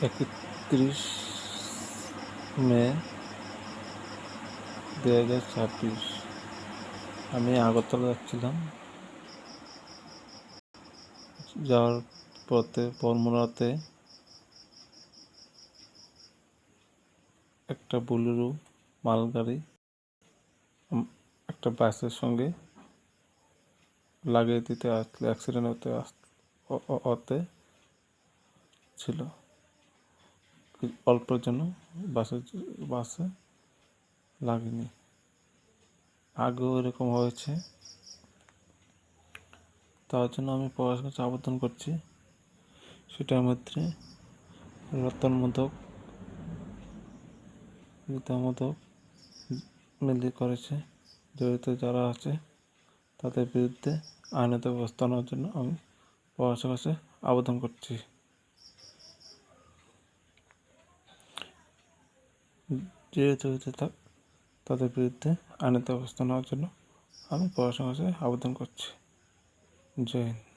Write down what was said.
31 মে 2026। আমি আগরতলা যাচ্ছিলাম। যাওয়ার পথে বর্মরাতে একটা বোলেরো মালগাড়ি একটা বাসের সঙ্গে লাগিয়ে দিতে আসলে অ্যাক্সিডেন্ট হতে ছিল। অল্পের জন্য বাসে লাগেনি, আগেও এরকম হয়েছে। তার জন্য আমি প্রশাসনের কাছে আবেদন করছি সেটার মধ্যে রীতিমতো মিল করেছে। জড়িত যারা আছে তাদের বিরুদ্ধে আইনত ব্যবস্থা নেওয়ার জন্য আমি প্রশাসনের কাছে আবেদন করছি। যে জড়িত তাদের বিরুদ্ধে আইনত ব্যবস্থা নেওয়ার জন্য আমি প্রশাসনের কাছে আবেদন করছি। জয় হিন্দ।